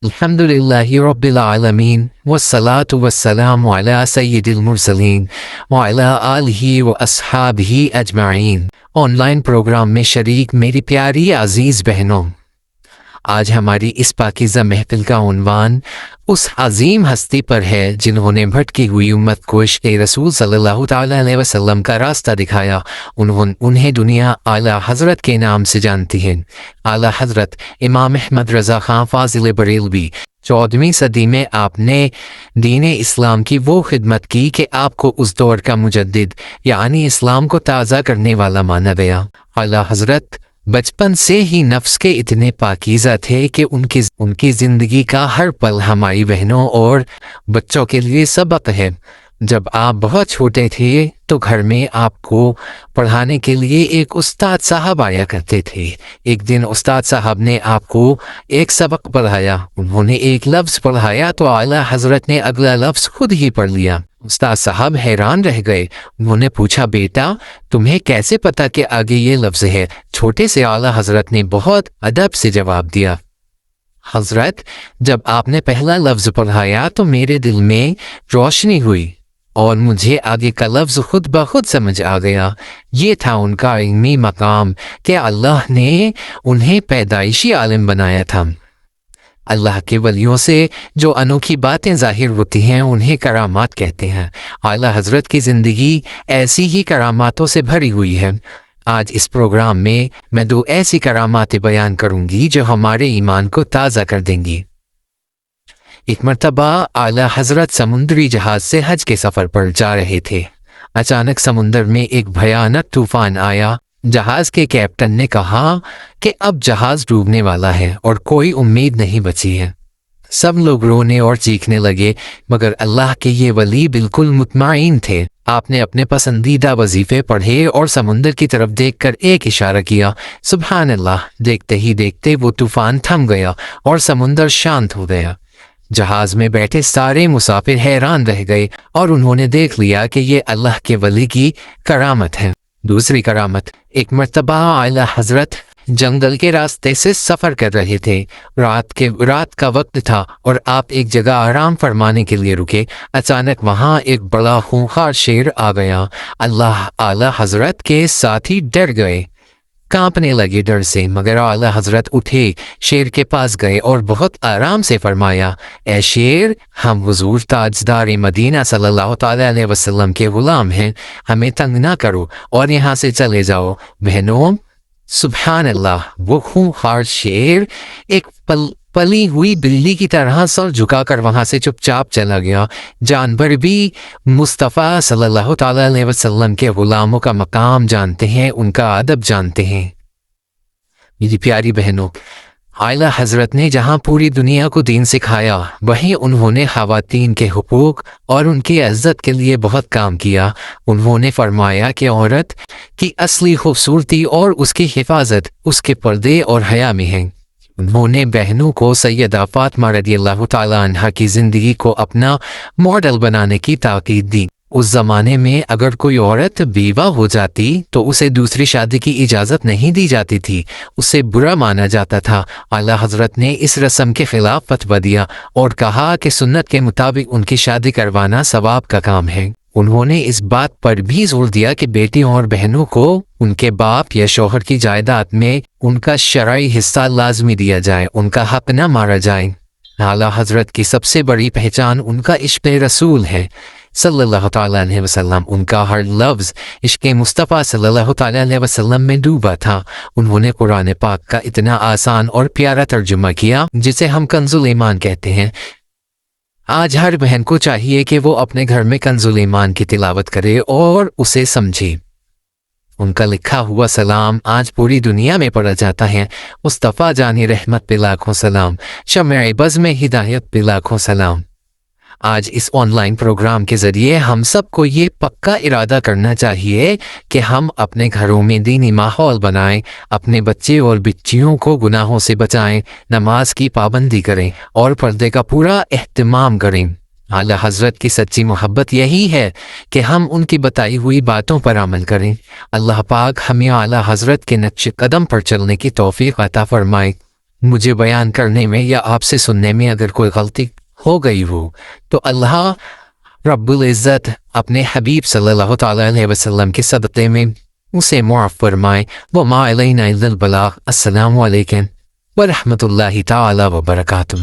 الحمد لله رب العالمين والصلاة والسلام على سيد المرسلين وعلى آله وأصحابه أجمعين۔ آن لائن پروگرام میں شریک میری پیاری عزیز بہنوں، آج ہماری اس پاکیزہ محفل کا عنوان اس عظیم ہستی پر ہے جنہوں نے بھٹکی ہوئی امت کو عشق رسول صلی اللہ تعالیٰ علیہ وسلم کا راستہ دکھایا۔ انہیں دنیا اعلیٰ حضرت کے نام سے جانتی ہے۔ اعلیٰ حضرت امام احمد رضا خان فاضل بریلوی 14ویں صدی میں آپ نے دین اسلام کی وہ خدمت کی کہ آپ کو اس دور کا مجدد یعنی اسلام کو تازہ کرنے والا مانا گیا۔ اعلیٰ حضرت بچپن سے ہی نفس کے اتنے پاکیزہ تھے کہ ان کی زندگی کا ہر پل ہماری بہنوں اور بچوں کے لیے سبق ہے۔ جب آپ بہت چھوٹے تھے تو گھر میں آپ کو پڑھانے کے لیے ایک استاد صاحب آیا کرتے تھے۔ ایک دن استاد صاحب نے آپ کو ایک سبق پڑھایا۔ انہوں نے ایک لفظ پڑھایا تو اعلیٰ حضرت نے اگلا لفظ خود ہی پڑھ لیا۔ استاد صاحب حیران رہ گئے۔ انہوں نے پوچھا، بیٹا تمہیں کیسے پتا کہ آگے یہ لفظ ہے؟ چھوٹے سے اعلیٰ حضرت نے بہت ادب سے جواب دیا، حضرت جب آپ نے پہلا لفظ پڑھایا تو میرے دل میں روشنی ہوئی اور مجھے آگے کا لفظ خود بخود سمجھ آ گیا۔ یہ تھا ان کا علمی مقام کہ اللہ نے انہیں پیدائشی عالم بنایا تھا۔ اللہ کے ولیوں سے جو انوکھی باتیں ظاہر ہوتی ہیں انہیں کرامات کہتے ہیں۔ اعلیٰ حضرت کی زندگی ایسی ہی کراماتوں سے بھری ہوئی ہے۔ آج اس پروگرام میں 2 ایسی کرامات بیان کروں گی جو ہمارے ایمان کو تازہ کر دیں گی۔ ایک مرتبہ اعلیٰ حضرت سمندری جہاز سے حج کے سفر پر جا رہے تھے۔ اچانک سمندر میں ایک بھیانک طوفان آیا۔ جہاز کے کیپٹن نے کہا کہ اب جہاز ڈوبنے والا ہے اور کوئی امید نہیں بچی ہے۔ سب لوگ رونے اور چیخنے لگے، مگر اللہ کے یہ ولی بالکل مطمئن تھے۔ آپ نے اپنے پسندیدہ وظیفے پڑھے اور سمندر کی طرف دیکھ کر ایک اشارہ کیا۔ سبحان اللہ! دیکھتے ہی دیکھتے وہ طوفان تھم گیا اور سمندر شانت ہو گیا۔ جہاز میں بیٹھے سارے مسافر حیران رہ گئے اور انہوں نے دیکھ لیا کہ یہ اللہ کے ولی کی کرامت ہے۔ دوسری کرامت، ایک مرتبہ اعلیٰ حضرت جنگل کے راستے سے سفر کر رہے تھے۔ رات کا وقت تھا اور آپ ایک جگہ آرام فرمانے کے لیے رکے۔ اچانک وہاں ایک بڑا خونخوار شیر آ گیا۔ اعلیٰ حضرت کے ساتھی ڈر گئے، کانپنے لگے ڈر سے، مگر اعلیٰ حضرت اٹھے، شیر کے پاس گئے اور بہت آرام سے فرمایا، اے شیر، ہم حضور تاجدار مدینہ صلی اللہ تعالیٰ علیہ وسلم کے غلام ہیں، ہمیں تنگ نہ کرو اور یہاں سے چلے جاؤ۔ بہنوں، سبحان اللہ! وہ خونخوار شیر ایک پلی ہوئی بلی کی طرح سر جھکا کر وہاں سے چپ چاپ چلا گیا۔ جانور بھی مصطفیٰ صلی اللہ تعالیٰ علیہ وسلم کے غلاموں کا مقام جانتے ہیں، ان کا ادب جانتے ہیں۔ میری پیاری بہنوں، اعلیٰ حضرت نے جہاں پوری دنیا کو دین سکھایا، وہیں انہوں نے خواتین کے حقوق اور ان کی عزت کے لیے بہت کام کیا۔ انہوں نے فرمایا کہ عورت کی اصلی خوبصورتی اور اس کی حفاظت اس کے پردے اور حیا میں ہے۔ انہوں نے بہنوں کو سیدہ فاطمہ رضی اللہ تعالیٰ عنہا کی زندگی کو اپنا ماڈل بنانے کی تاکید دی۔ اس زمانے میں اگر کوئی عورت بیوہ ہو جاتی تو اسے دوسری شادی کی اجازت نہیں دی جاتی تھی، اسے برا مانا جاتا تھا۔ اعلیٰ حضرت نے اس رسم کے خلاف فتویٰ دیا اور کہا کہ سنت کے مطابق ان کی شادی کروانا ثواب کا کام ہے۔ انہوں نے اس بات پر بھی زور دیا کہ بیٹیوں اور بہنوں کو ان کے باپ یا شوہر کی جائیداد میں ان کا شرعی حصہ لازمی دیا جائے، ان کا حق نہ مارا جائے۔ اعلیٰ حضرت کی سب سے بڑی پہچان ان کا عشق رسول ہے صلی اللہ تعالیٰ علیہ وسلم۔ ان کا ہر لفظ عشق مصطفیٰ صلی اللہ تعالیٰ علیہ وسلم میں ڈوبا تھا۔ انہوں نے قرآن پاک کا اتنا آسان اور پیارا ترجمہ کیا جسے ہم کنز الایمان کہتے ہیں۔ آج ہر بہن کو چاہیے کہ وہ اپنے گھر میں کنز الایمان کی تلاوت کرے اور اسے سمجھے۔ ان کا لکھا ہوا سلام آج پوری دنیا میں پڑھا جاتا ہے۔ مصطفیٰ جانی رحمت پہ لاکھوں سلام، شمع بزم ہدایت پہ لاکھوں سلام۔ آج اس آن لائن پروگرام کے ذریعے ہم سب کو یہ پکا ارادہ کرنا چاہیے کہ ہم اپنے گھروں میں دینی ماحول بنائیں، اپنے بچے اور بچیوں کو گناہوں سے بچائیں، نماز کی پابندی کریں اور پردے کا پورا اہتمام کریں۔ اعلیٰ حضرت کی سچی محبت یہی ہے کہ ہم ان کی بتائی ہوئی باتوں پر عمل کریں۔ اللہ پاک ہمیں اعلیٰ حضرت کے نقش قدم پر چلنے کی توفیق عطا فرمائے۔ مجھے بیان کرنے میں یا آپ سے سننے میں اگر کوئی غلطی ہو گئی ہو تو اللہ رب العزت اپنے حبیب صلی اللہ تعالیٰ علیہ وسلم کے صدقے میں اسے معاف فرمائے. وما علینا الا البلاغ. السلام علیکم ورحمۃ اللہ تعالیٰ وبرکاتہ.